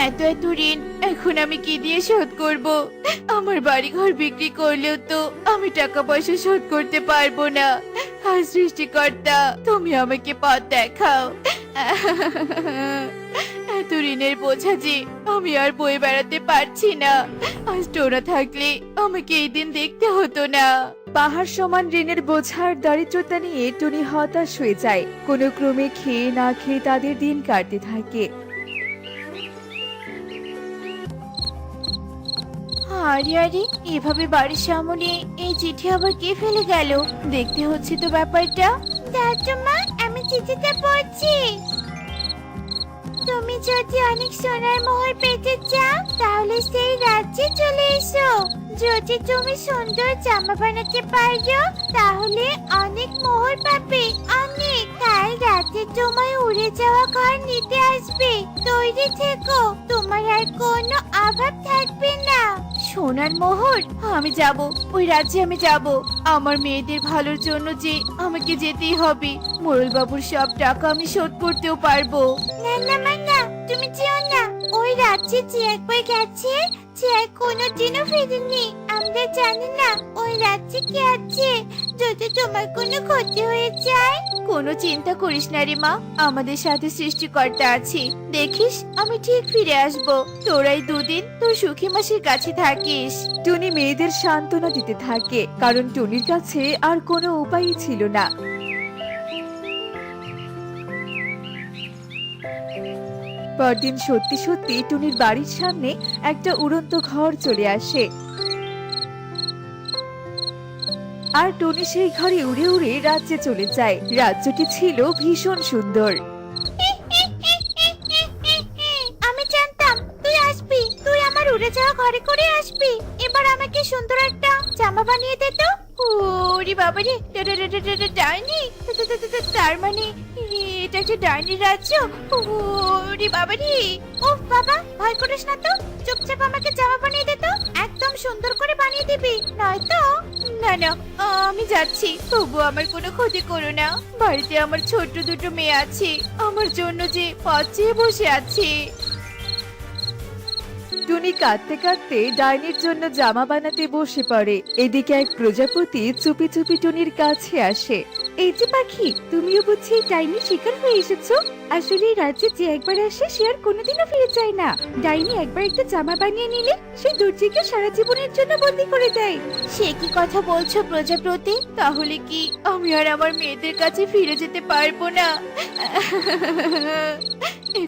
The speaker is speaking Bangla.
এত এত ঋণ এখন আমি কি দিয়ে শোধ করব? আমার বাড়ি ঘর বিক্রি করলেও তো আমি টাকা পয়সা শোধ করতে পারবো না। আর সৃষ্টিকর্তা, তুমি আমাকে পথ দেখাও। এত ঋণের বোঝা যে আমি আর বয়ে বেড়াতে পারছি না। আজ টোনা থাকলে আমাকে এই দিন দেখতে হতো না। পাহাড় সমান ঋণের বোঝার দারিদ্রতা নিয়ে টুনি হতাশ হয়ে যায়। কোনো ক্রমে খেয়ে না খেয়ে তাদের দিন কাটতে থাকে। আরে আরে, এভাবে বাড়ির সামনে এই চিঠি আবার কে ফেলে গেল? দেখতে হচ্ছে তো ব্যাপারটা। মা, আমি চিঠিটা পড়ছি। তুমি যদি অনেক সোনার মোহর পেতে চাও তাহলে সেই রাজ্যে চলে এসো। যদি তুমি সুন্দর জামা বানাতে পারো তাহলে অনেক মোহর পাবে, অনেক। কাল রাতে তোমায় উড়ে যাওয়া ঘর নিতে আসবে। তৈরি থেকো, তোমার আর কোনো অভাব থাকবে না। সোনার মোহর? আমি যাব, ওই রাজ্যে আমি যাব। আমার মেয়েদের ভালোর জন্য যে আমাকে যেতেই হবে। মোড়ল বাবুর সব টাকা আমি শোধ করতেও পারবো। না না মা, না, তুমি যেও না। ওই রাজ্যে যে একবার গেছে সে আর কোনোদিনও ফেরেনি। আমরা জানি না ওই রাজ্যে কি আছে। যদি তোমার কোনো ক্ষতি হয়ে যায়। কোনো চিন্তা করিস না রে মা, আমাদের সাথে সৃষ্টিকর্তা আছে। দেখিস আমি ঠিক ফিরে আসবো। তোরাই দুদিন তোর সুখী মাসির কাছে থাকিস। টুনি মেয়েদের সান্ত্বনা দিতে থাকে, কারণ টুনির কাছে আর কোনো উপায়ই ছিল না। পরদিন সত্যি সত্যি টুনির বাড়ির সামনে একটা উড়ন্ত ঘর চলে আসে। আর টুনি সেই ঘরে উড়ে উড়ে রাজ্যে চলে যায়। রাজ্যটি ছিল ভীষণ সুন্দর। আমি জানতাম তুই আসবি, তুই আমার উড়ে যাওয়া ঘরে করে আসবি। এবার আমাকে সুন্দর একটা জামা বানিয়ে দে তো। ওরে বাবা রে, ডাইনি! তার মানে এটা একটা ডাইনির রাজ্য? ওরে বাবা রে! ও বাবা, ভয় করিস না তো, চুপচাপ আমাকে জামা বানিয়ে দে তো। একদম সুন্দর করে বানিয়ে দিবি, নয়তো। না না, আমি যাচ্ছি, তবু আমার কোনো ক্ষতি করো না। বাড়িতে আমার ছোট্ট দুটো মেয়ে আছে, আমার জন্য যে পথ চেয়ে বসে আছে। টুনি কাঁদতে কাঁদতে ডাইনির জন্য জামা বানাতে বসে পড়ে। এদিকে এক প্রজাপতি চুপি চুপি টুনির কাছে আসে। এই যে পাখি, তুমিও বুঝছি ডাইনি শিকার হয়ে এসেছো? আসলে এই রাজ্যে যে একবার আসে সে আর কোনোদিনও ফিরে যায় না। ডাইনি একবার একটা জামা বানিয়ে নিলে সেই দর্জিকে সারা জীবনের জন্য বন্দি করে দেয়। সে কি কথা বলছো প্রজাপতি? তাহলে কি আমি আর আমার মেয়েদের কাছে ফিরে যেতে পারবো না?